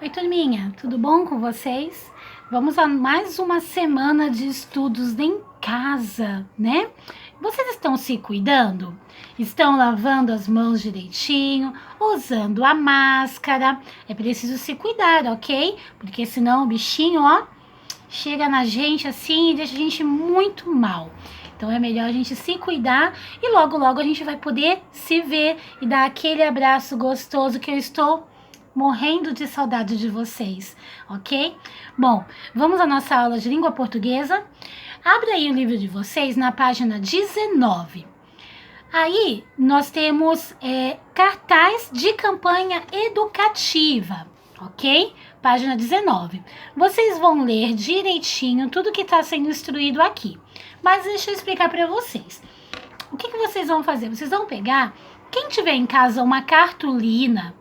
Oi, turminha, tudo bom com vocês? Vamos a mais uma semana de estudos em casa, né? Vocês estão se cuidando? Estão lavando as mãos direitinho, usando a máscara? É preciso se cuidar, ok? Porque senão o bichinho, ó, chega na gente assim e deixa a gente muito mal. Então é melhor a gente se cuidar e logo logo a gente vai poder se ver e dar aquele abraço gostoso que eu estou morrendo de saudade de vocês, ok? Bom, vamos à nossa aula de língua portuguesa. Abra aí o livro de vocês na página 19. Aí nós temos cartaz de campanha educativa, ok? Página 19. Vocês vão ler direitinho tudo que está sendo instruído aqui. Mas deixa eu explicar para vocês. O que vocês vão fazer? Vocês vão pegar, quem tiver em casa uma cartolina,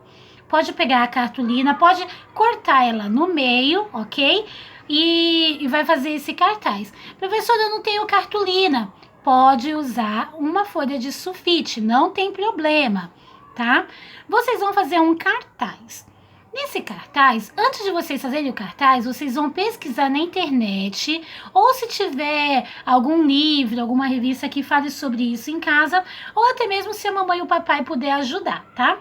pode pegar a cartolina, pode cortar ela no meio, ok? E vai fazer esse cartaz. Professora, eu não tenho cartolina. Pode usar uma folha de sulfite, não tem problema, tá? Vocês vão fazer um cartaz. Nesse cartaz, antes de vocês fazerem o cartaz, vocês vão pesquisar na internet, ou se tiver algum livro, alguma revista que fale sobre isso em casa, ou até mesmo se a mamãe e o papai puder ajudar, tá?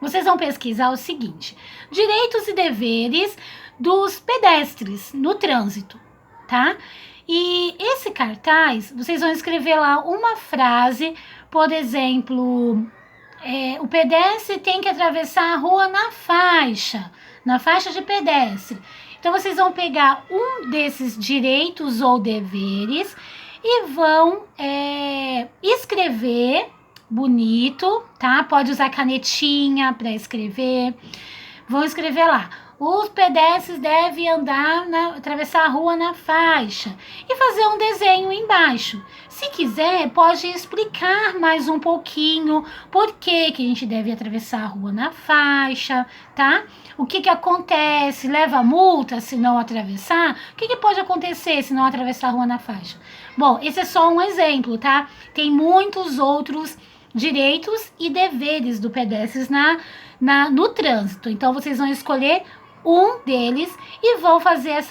Vocês vão pesquisar o seguinte: direitos e deveres dos pedestres no trânsito, tá? E esse cartaz, vocês vão escrever lá uma frase, por exemplo, o pedestre tem que atravessar a rua na faixa de pedestre. Então, vocês vão pegar um desses direitos ou deveres e vão escrever bonito, tá? Pode usar canetinha para escrever. Vão escrever lá: os pedestres devem atravessar a rua na faixa. E fazer um desenho embaixo. Se quiser, pode explicar mais um pouquinho por que a gente deve atravessar a rua na faixa, tá? O que acontece? Leva multa se não atravessar? O que pode acontecer se não atravessar a rua na faixa? Bom, esse é só um exemplo, tá? Tem muitos outros direitos e deveres do pedestre no trânsito. Então, vocês vão escolher um deles e vão fazer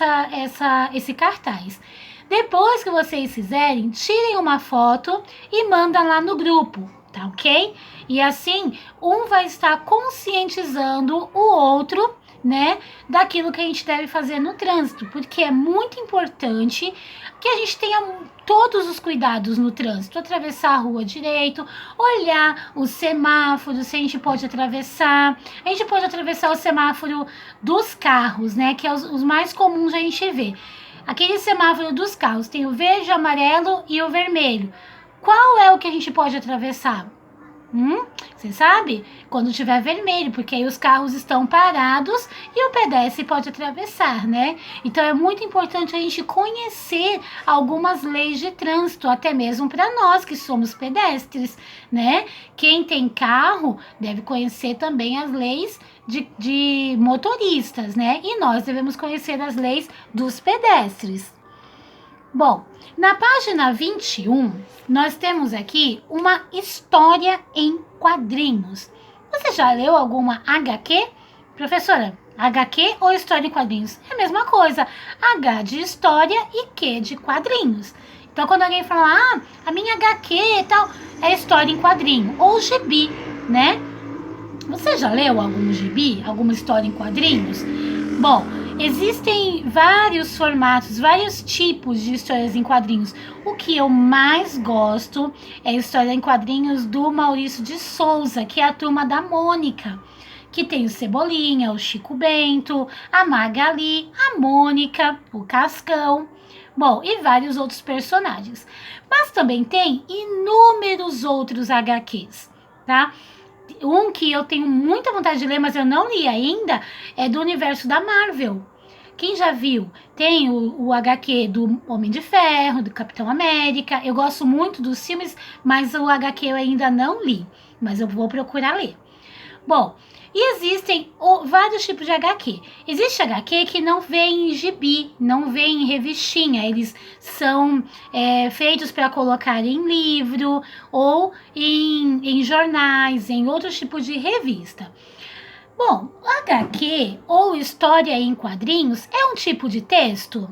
esse cartaz. Depois que vocês fizerem, tirem uma foto e mandam lá no grupo, tá ok? E assim, um vai estar conscientizando o outro, né, daquilo que a gente deve fazer no trânsito, porque é muito importante que a gente tenha todos os cuidados no trânsito, atravessar a rua direito, olhar os semáforos, se a gente pode atravessar o semáforo dos carros, né, que é os mais comuns a gente ver. Aquele semáforo dos carros tem o verde, o amarelo e o vermelho. Qual é o que a gente pode atravessar? Você sabe? Quando tiver vermelho, porque aí os carros estão parados e o pedestre pode atravessar, né? Então é muito importante a gente conhecer algumas leis de trânsito, até mesmo para nós que somos pedestres, né? Quem tem carro deve conhecer também as leis de motoristas, né? E nós devemos conhecer as leis dos pedestres. Bom, na página 21, nós temos aqui uma história em quadrinhos. Você já leu alguma HQ? Professora, HQ ou história em quadrinhos? É a mesma coisa. H de história e Q de quadrinhos. Então, quando alguém fala, a minha HQ e tal, é história em quadrinho. Ou gibi, né? Você já leu algum gibi? Alguma história em quadrinhos? Bom, existem vários formatos, vários tipos de histórias em quadrinhos. O que eu mais gosto é a história em quadrinhos do Maurício de Souza, que é a Turma da Mônica, que tem o Cebolinha, o Chico Bento, a Magali, a Mônica, o Cascão, bom, e vários outros personagens. Mas também tem inúmeros outros HQs, tá? Um que eu tenho muita vontade de ler, mas eu não li ainda, é do universo da Marvel. Quem já viu? Tem o HQ do Homem de Ferro, do Capitão América. Eu gosto muito dos filmes, mas o HQ eu ainda não li. Mas eu vou procurar ler. Bom, e existem vários tipos de HQ. Existe HQ que não vem em gibi, não vem em revistinha. Eles são feitos para colocar em livro ou em jornais, em outros tipos de revista. Bom, o HQ HQ ou história em quadrinhos é um tipo de texto?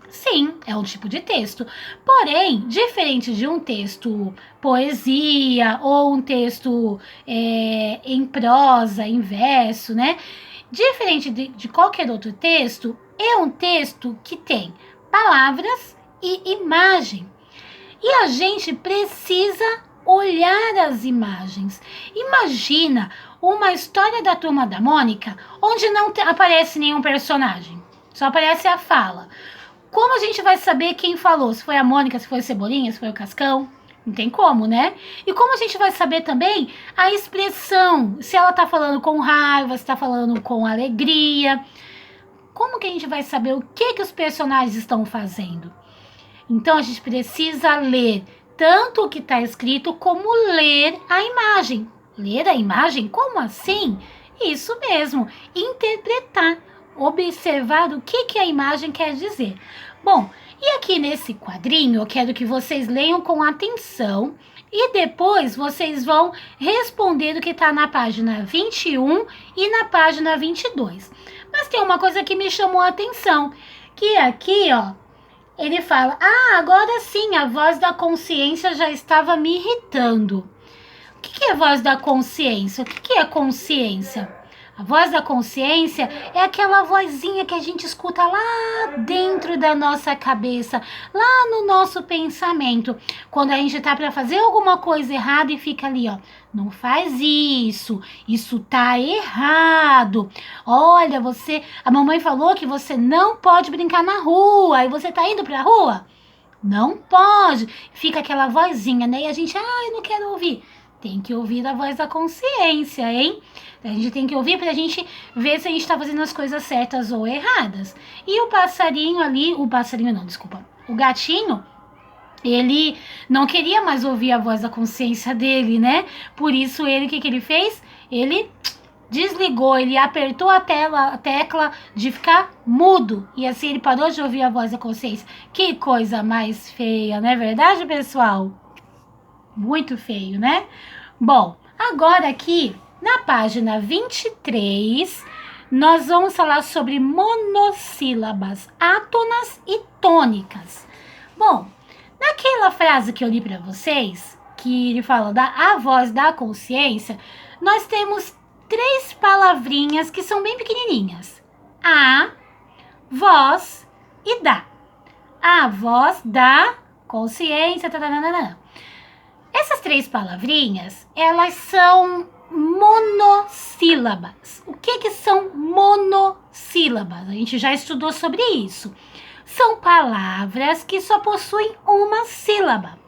Sim, é um tipo de texto. Porém, diferente de um texto poesia ou um texto em prosa, em verso, né? Diferente de qualquer outro texto, é um texto que tem palavras e imagem. E a gente precisa olhar as imagens. Imagina uma história da Turma da Mônica onde não aparece nenhum personagem, só aparece a fala. Como a gente vai saber quem falou? Se foi a Mônica, se foi a Cebolinha, se foi o Cascão? Não tem como, né? E como a gente vai saber também a expressão? Se ela tá falando com raiva, se tá falando com alegria. Como que a gente vai saber o que os personagens estão fazendo? Então a gente precisa ler tanto o que está escrito como ler a imagem. Ler a imagem? Como assim? Isso mesmo, interpretar, observar o que a imagem quer dizer. Bom, e aqui nesse quadrinho eu quero que vocês leiam com atenção e depois vocês vão responder o que está na página 21 e na página 22. Mas tem uma coisa que me chamou a atenção, que aqui, ó, ele fala, agora sim, a voz da consciência já estava me irritando. O que é a voz da consciência? O que é consciência? A voz da consciência é aquela vozinha que a gente escuta lá dentro da nossa cabeça, lá no nosso pensamento. Quando a gente tá para fazer alguma coisa errada e fica ali, ó, não faz isso tá errado. Olha, a mamãe falou que você não pode brincar na rua e você tá indo pra rua? Não pode. Fica aquela vozinha, né? E a gente, eu não quero ouvir. Tem que ouvir a voz da consciência, hein? A gente tem que ouvir pra gente ver se a gente tá fazendo as coisas certas ou erradas. E o gatinho, ele não queria mais ouvir a voz da consciência dele, né? Por isso o que ele fez? Ele desligou, ele apertou a tecla de ficar mudo. E assim ele parou de ouvir a voz da consciência. Que coisa mais feia, não é verdade, pessoal? Muito feio, né? Bom, agora aqui na página 23, nós vamos falar sobre monossílabas átonas e tônicas. Bom, naquela frase que eu li para vocês, que ele fala a voz da consciência, nós temos 3 palavrinhas que são bem pequenininhas. A, voz e da. A voz da consciência, Essas 3 palavrinhas, elas são monossílabas. O que são monossílabas? A gente já estudou sobre isso. São palavras que só possuem uma sílaba,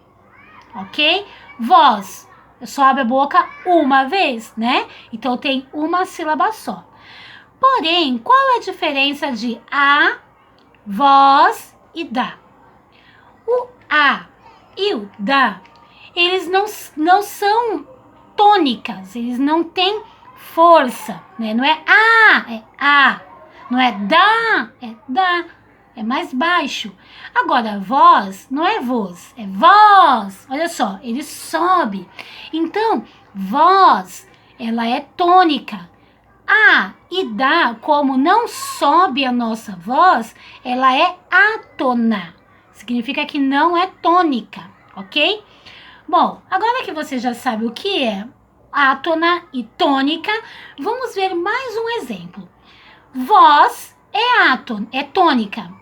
ok? Voz, só abre a boca uma vez, né? Então tem uma sílaba só. Porém, qual é a diferença de a, voz e da? O a e o da, eles não são tônicas, eles não têm força, né? Não é a, não é da, é mais baixo. Agora, voz não é voz, é voz. Olha só, ele sobe. Então, voz, ela é tônica. A e da, como não sobe a nossa voz, ela é átona. Significa que não é tônica, ok? Bom, agora que você já sabe o que é átona e tônica, vamos ver mais um exemplo. Voz é tônica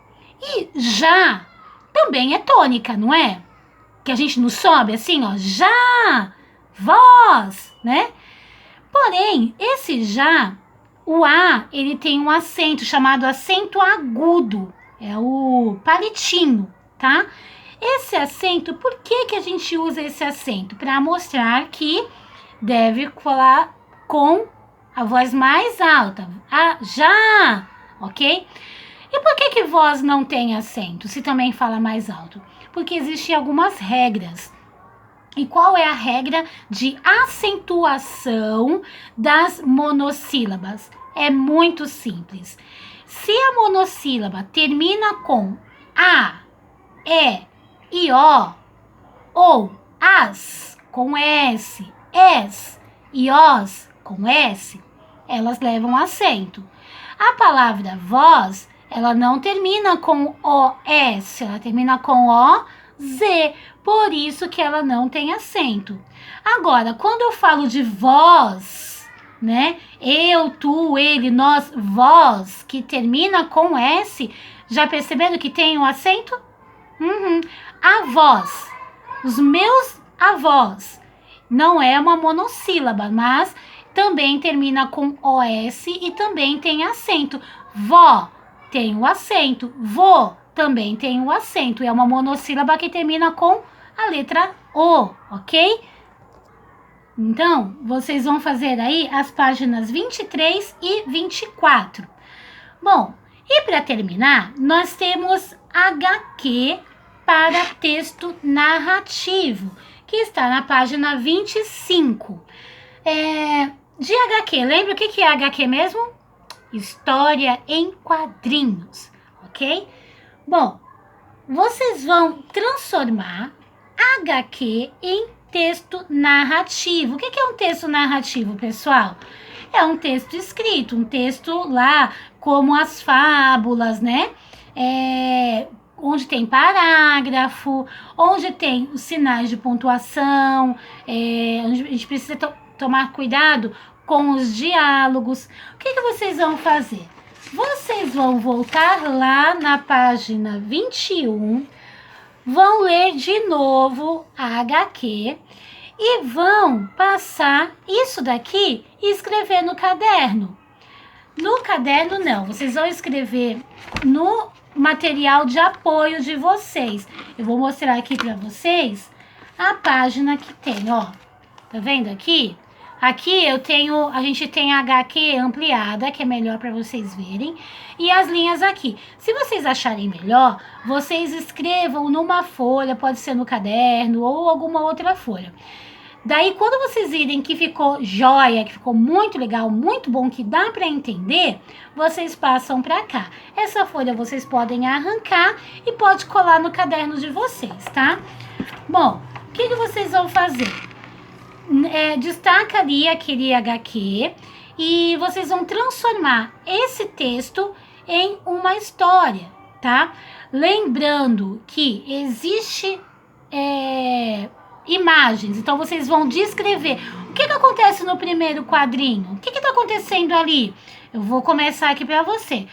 e já também é tônica, não é? Que a gente não sobe assim, ó, já, voz, né? Porém, esse já, o A, ele tem um acento chamado acento agudo, é o palitinho, tá? Esse acento, por que a gente usa esse acento? Para mostrar que deve falar com a voz mais alta, já, ok? E por que voz não tem acento, se também fala mais alto? Porque existem algumas regras. E qual é a regra de acentuação das monossílabas? É muito simples. Se a monossílaba termina com a, e, o, ou as com s, es e os com s, elas levam acento. A palavra voz, ela não termina com OS, ela termina com OZ, por isso que ela não tem acento. Agora, quando eu falo de voz, né? Eu, tu, ele, nós, voz, que termina com S, já percebendo que tem um acento? Avós, os meus avós, não é uma monossílaba, mas também termina com OS e também tem acento. Vó tem o acento, vô também tem o acento, é uma monossílaba que termina com a letra O, ok? Então, vocês vão fazer aí as páginas 23 e 24. Bom, e para terminar, nós temos HQ para texto narrativo, que está na página 25. De HQ, lembra o que é HQ mesmo? História em quadrinhos, ok? Bom, vocês vão transformar HQ em texto narrativo. O que é um texto narrativo, pessoal? É um texto escrito, um texto lá como as fábulas, né? Onde tem parágrafo, onde tem os sinais de pontuação, onde a gente precisa tomar cuidado com os diálogos. O que vocês vão fazer? Vocês vão voltar lá na página 21, vão ler de novo a HQ e vão passar isso daqui e escrever no caderno. No caderno não, vocês vão escrever no material de apoio de vocês. Eu vou mostrar aqui para vocês a página que tem, ó. Tá vendo aqui? Aqui a gente tem a HQ ampliada, que é melhor para vocês verem, e as linhas aqui. Se vocês acharem melhor, vocês escrevam numa folha, pode ser no caderno ou alguma outra folha. Daí, quando vocês virem que ficou joia, que ficou muito legal, muito bom, que dá para entender, vocês passam para cá. Essa folha vocês podem arrancar e pode colar no caderno de vocês, tá? Bom, o que vocês vão fazer? Destaca ali aquele HQ e vocês vão transformar esse texto em uma história, tá? Lembrando que existe imagens, então vocês vão descrever o que acontece no primeiro quadrinho, o que está acontecendo ali. Eu vou começar aqui para você.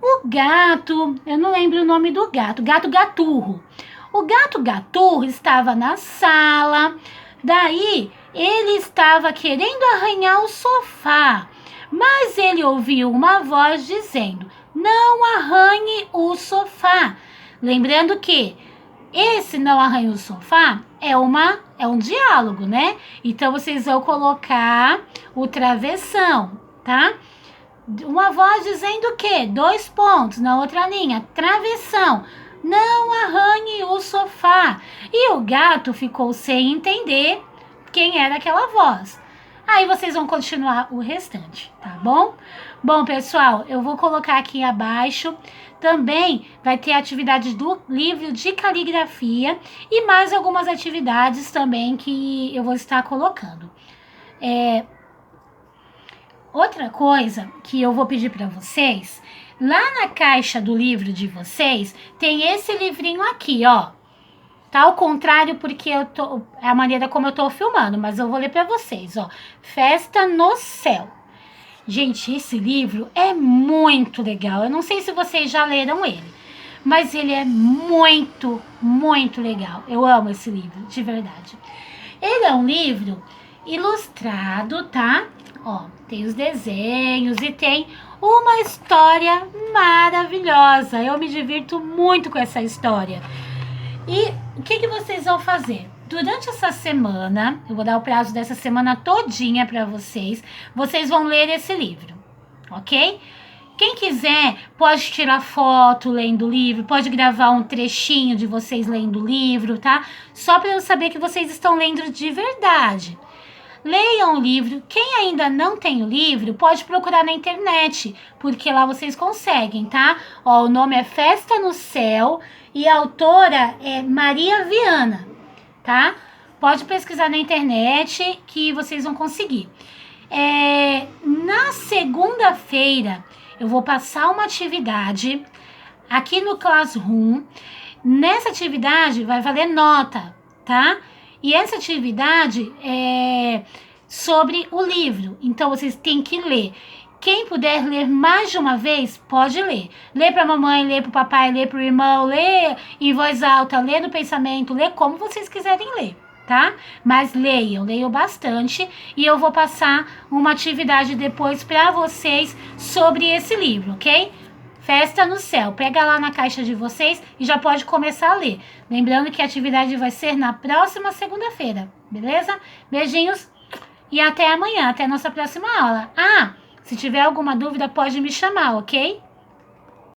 O gato, eu não lembro o nome do gato, gato Gaturro. O gato Gaturro estava na sala, daí ele estava querendo arranhar o sofá, mas ele ouviu uma voz dizendo: não arranhe o sofá. Lembrando que esse não arranhe o sofá é um diálogo, né? Então, vocês vão colocar o travessão, tá? Uma voz dizendo o quê? 2 pontos na outra linha, travessão. Não arranhe o sofá. E o gato ficou sem entender quem era aquela voz. Aí vocês vão continuar o restante, tá bom? Bom, pessoal, eu vou colocar aqui abaixo. Também vai ter atividade do livro de caligrafia e mais algumas atividades também que eu vou estar colocando. Outra coisa que eu vou pedir para vocês, lá na caixa do livro de vocês, tem esse livrinho aqui, ó. Tá ao contrário porque é a maneira como eu tô filmando, mas eu vou ler para vocês, ó. Festa no Céu. Gente, esse livro é muito legal. Eu não sei se vocês já leram ele, mas ele é muito, muito legal. Eu amo esse livro, de verdade. Ele é um livro ilustrado, tá? Ó, tem os desenhos e tem uma história maravilhosa. Eu me divirto muito com essa história. E o que vocês vão fazer? Durante essa semana, eu vou dar o prazo dessa semana todinha para vocês. Vocês vão ler esse livro, ok? Quem quiser pode tirar foto lendo o livro, pode gravar um trechinho de vocês lendo o livro, tá? Só para eu saber que vocês estão lendo de verdade. Leiam o livro. Quem ainda não tem o livro, pode procurar na internet, porque lá vocês conseguem, tá? Ó, o nome é Festa no Céu e a autora é Maria Viana, tá? Pode pesquisar na internet que vocês vão conseguir. Na segunda-feira, eu vou passar uma atividade aqui no Classroom. Nessa atividade vai valer nota, tá? E essa atividade é sobre o livro. Então, vocês têm que ler. Quem puder ler mais de uma vez, pode ler. Lê para a mamãe, lê para o papai, lê para o irmão, lê em voz alta, lê no pensamento, lê como vocês quiserem ler, tá? Mas leiam bastante. E eu vou passar uma atividade depois para vocês sobre esse livro, ok? Festa no Céu. Pega lá na caixa de vocês e já pode começar a ler. Lembrando que a atividade vai ser na próxima segunda-feira, beleza? Beijinhos e até amanhã, até a nossa próxima aula. Se tiver alguma dúvida, pode me chamar, ok?